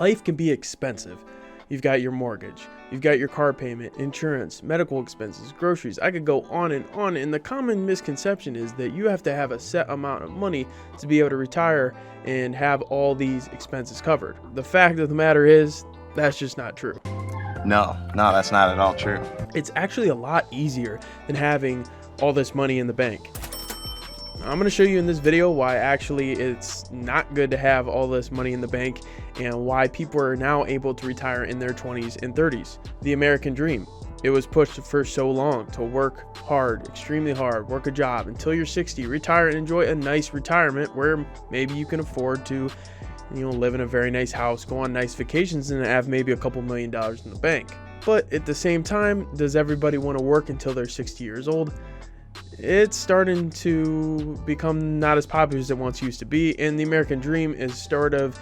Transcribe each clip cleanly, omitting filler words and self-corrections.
Life can be expensive. You've got your mortgage, you've got your car payment, insurance, medical expenses, groceries. I could go on, and the common misconception is that you have to have a set amount of money to be able to retire and have all these expenses covered. The fact of the matter is, that's just not true. No, that's not at all true. It's actually a lot easier than having all this money in the bank. I'm going to show you in this video why actually it's not good to have all this money in the bank and why people are now able to retire in their 20s and 30s. The American dream. It was pushed for so long to work hard, extremely hard, work a job until you're 60, retire and enjoy a nice retirement where maybe you can afford to, live in a very nice house, go on nice vacations and have maybe a couple $1 million in the bank. But at the same time, does everybody want to work until they're 60 years old? It's starting to become not as popular as it once used to be, and the American dream is sort of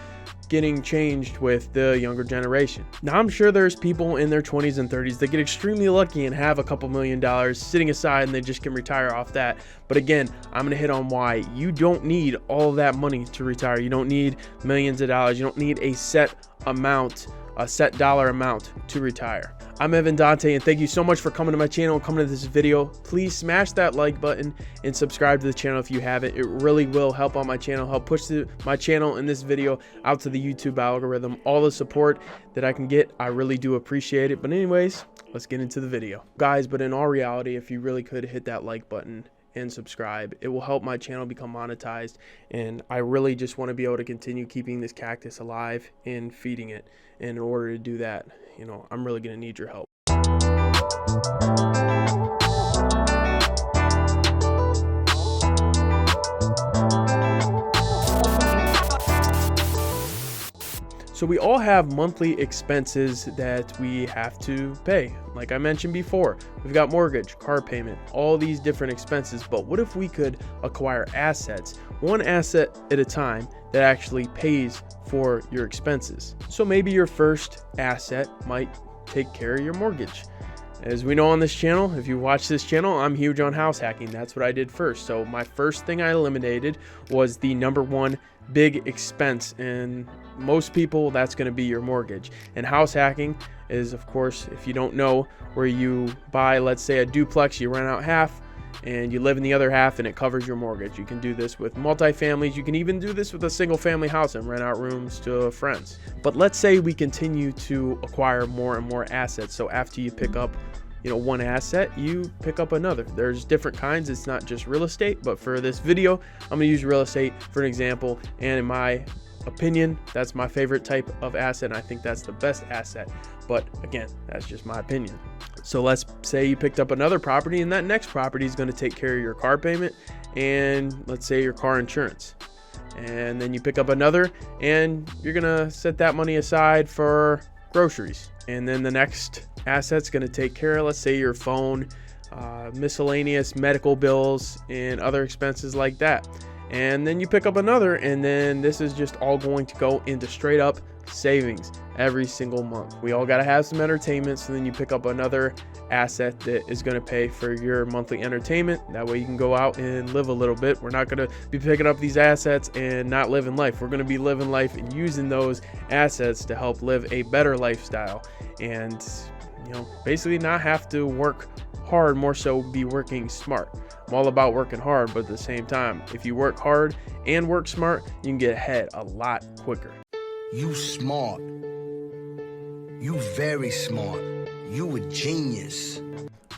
getting changed with the younger generation. Now, I'm sure there's people in their 20s and 30s that get extremely lucky and have a couple $1 million sitting aside and they just can retire off that. But again, I'm going to hit on why you don't need all that money to retire. You don't need millions of dollars. You don't need a set amount, a set dollar amount to retire. I'm Evan Dante, and thank you so much for coming to my channel and coming to this video. Please smash that like button and subscribe to the channel if you haven't. It really will help on my channel, help push my channel and this video out to the YouTube algorithm. All the support that I can get, I really do appreciate it. But anyways, let's get into the video. Guys, but in all reality, if you really could hit that like button and subscribe, it will help my channel become monetized, and I really just want to be able to continue keeping this cactus alive and feeding it. And in order to do that, I'm really going to need your help. So we all have monthly expenses that we have to pay. Like I mentioned before, we've got mortgage, car payment, all these different expenses. But what if we could acquire assets, one asset at a time, that actually pays for your expenses? So maybe your first asset might take care of your mortgage. As we know on this channel, if you watch this channel, I'm huge on house hacking. That's what I did first. So my first thing I eliminated was the number one big expense, and most people, that's going to be your mortgage. And house hacking is, of course, if you don't know, where you buy, let's say, a duplex, you rent out half and you live in the other half and it covers your mortgage. You can do this with multifamilies. You can even do this with a single family house and rent out rooms to friends. But let's say we continue to acquire more and more assets. So after you pick up one asset, you pick up another. There's different kinds. It's not just real estate, but for this video, I'm going to use real estate for an example. And in my opinion, that's my favorite type of asset, and I think that's the best asset. But again, that's just my opinion. So let's say you picked up another property, and that next property is going to take care of your car payment and let's say your car insurance. And then you pick up another and you're going to set that money aside for groceries. And then the next asset's going to take care of, let's say, your phone, miscellaneous medical bills and other expenses like that. And then you pick up another, and then this is just all going to go into straight up savings every single month. We all got to have some entertainment, so then you pick up another asset that is going to pay for your monthly entertainment. That way you can go out and live a little bit. We're not going to be picking up these assets and not living life. We're going to be living life and using those assets to help live a better lifestyle, and basically not have to work hard, more so be working smart. I'm all about working hard, but at the same time, if you work hard and work smart, you can get ahead a lot quicker. You smart. You very smart. You a genius.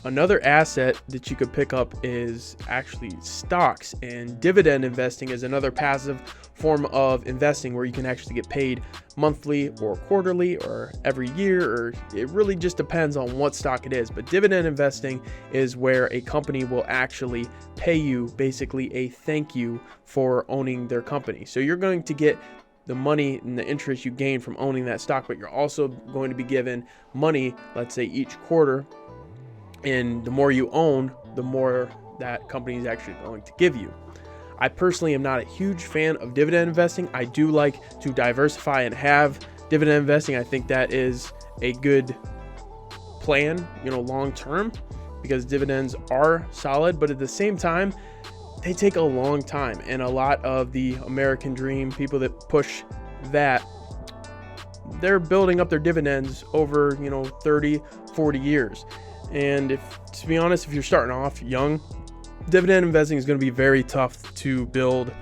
Another asset that you could pick up is actually stocks, and dividend investing is another passive form of investing where you can actually get paid monthly or quarterly or every year, or it really just depends on what stock it is. But dividend investing is where a company will actually pay you basically a thank you for owning their company. So you're going to get the money and the interest you gain from owning that stock, but you're also going to be given money, let's say each quarter. And the more you own, the more that company is actually going to give you. I personally am not a huge fan of dividend investing. I do like to diversify and have dividend investing. I think that is a good plan, long term, because dividends are solid, but at the same time, they take a long time. And a lot of the American dream, people that push that, they're building up their dividends over, 30, 40 years. And to be honest, if you're starting off young, dividend investing is going to be very tough to build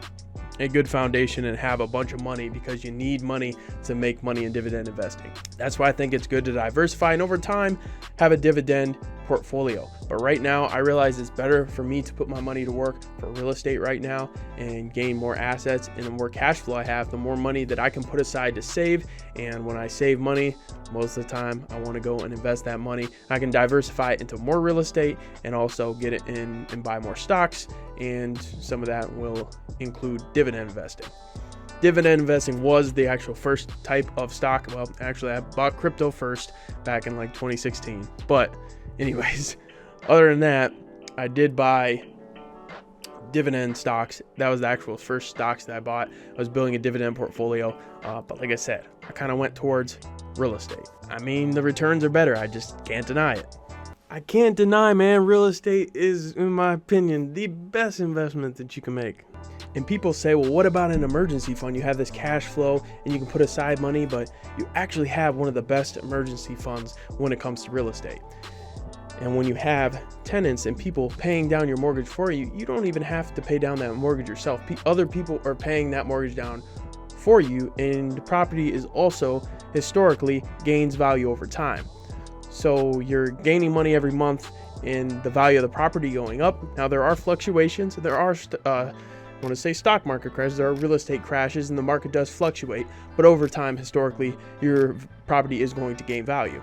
a good foundation and have a bunch of money, because you need money to make money in dividend investing. That's why I think it's good to diversify and over time have a dividend portfolio. But right now I realize it's better for me to put my money to work for real estate right now and gain more assets. And the more cash flow I have, the more money that I can put aside to save. And when I save money, most of the time I want to go and invest that money. I can diversify it into more real estate and also get it in and buy more stocks. And some of that will include dividend investing. Dividend investing was the actual first type of stock. Well, actually I bought crypto first back in like 2016. But anyways, other than that, I did buy dividend stocks. That was the actual first stocks that I bought. I was building a dividend portfolio. But like I said, I kind of went towards real estate. I mean, the returns are better. I just can't deny it. I can't deny, man, real estate is, in my opinion, the best investment that you can make. And people say, well, what about an emergency fund? You have this cash flow and you can put aside money, but you actually have one of the best emergency funds when it comes to real estate. And when you have tenants and people paying down your mortgage for you, you don't even have to pay down that mortgage yourself. Other people are paying that mortgage down for you, and the property is also historically gains value over time. So you're gaining money every month in the value of the property going up. Now there are fluctuations. There are, I want to say stock market crashes. There are real estate crashes and the market does fluctuate. But over time, historically, your property is going to gain value.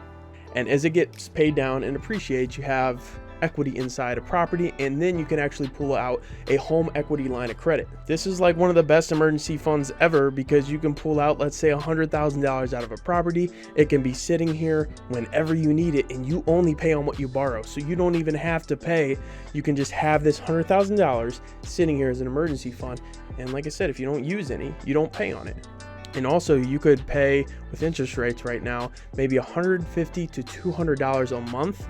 And as it gets paid down and appreciates, you have equity inside a property, and then you can actually pull out a home equity line of credit. This is like one of the best emergency funds ever, because you can pull out, let's say, $100,000 out of a property. It can be sitting here whenever you need it, and you only pay on what you borrow. So you don't even have to pay. You can just have this $100,000 sitting here as an emergency fund. And like I said, if you don't use any, you don't pay on it. And also you could pay with interest rates right now, maybe $150 to $200 a month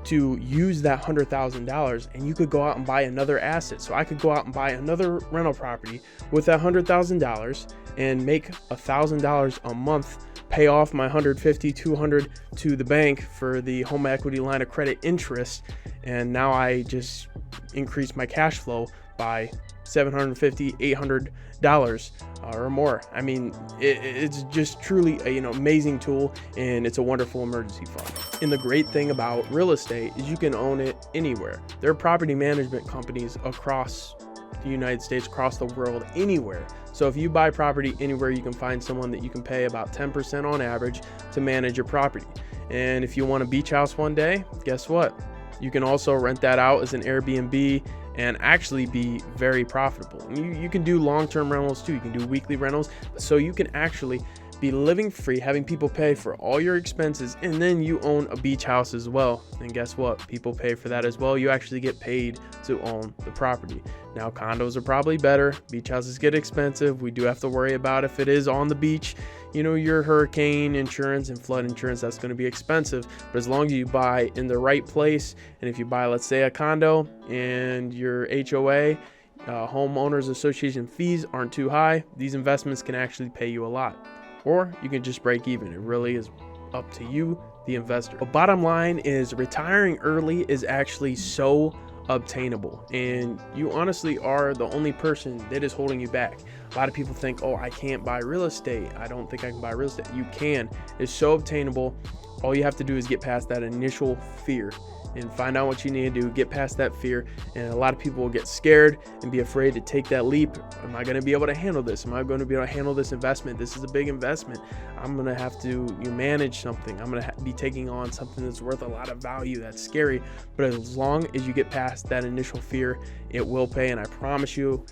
to use that $100,000, and you could go out and buy another asset. So I could go out and buy another rental property with that $100,000 and make $1,000 a month, pay off my $150, $200 to the bank for the home equity line of credit interest. And now I just increase my cash flow by $750, $800 or more. I mean, it's just truly a amazing tool, and it's a wonderful emergency fund. And the great thing about real estate is you can own it anywhere. There are property management companies across the United States, across the world, anywhere. So if you buy property anywhere, you can find someone that you can pay about 10% on average to manage your property. And if you want a beach house one day, guess what? You can also rent that out as an Airbnb and actually be very profitable. And you can do long-term rentals too. You can do weekly rentals. So you can actually be living free, having people pay for all your expenses, and then you own a beach house as well. And guess what? People pay for that as well. You actually get paid to own the property. Now, condos are probably better. Beach houses get expensive. We do have to worry about if it is on the beach, your hurricane insurance and flood insurance, that's going to be expensive. But as long as you buy in the right place, and if you buy, let's say, a condo and your HOA, homeowners association fees aren't too high, these investments can actually pay you a lot. Or you can just break even. It really is up to you, the investor. But bottom line is, retiring early is actually so obtainable, and you honestly are the only person that is holding you back. A lot of people think, oh, I can't buy real estate. I don't think I can buy real estate. You can. It's so obtainable. All you have to do is get past that initial fear and find out what you need to do, get past that fear. And a lot of people will get scared and be afraid to take that leap. Am I going to be able to handle this? Am I going to be able to handle this investment? This is a big investment. I'm going to have to manage something. I'm going to be taking on something that's worth a lot of value. That's scary. But as long as you get past that initial fear, it will pay. And I promise you,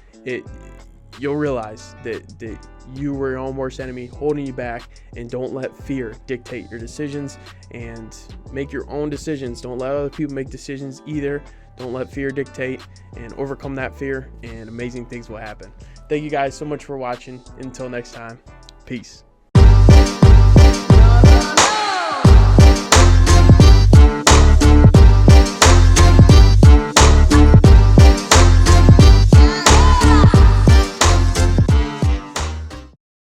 you'll realize that you were your own worst enemy, holding you back. And don't let fear dictate your decisions, and make your own decisions. Don't let other people make decisions either. Don't let fear dictate, and overcome that fear, and amazing things will happen. Thank you guys so much for watching. Until next time, peace.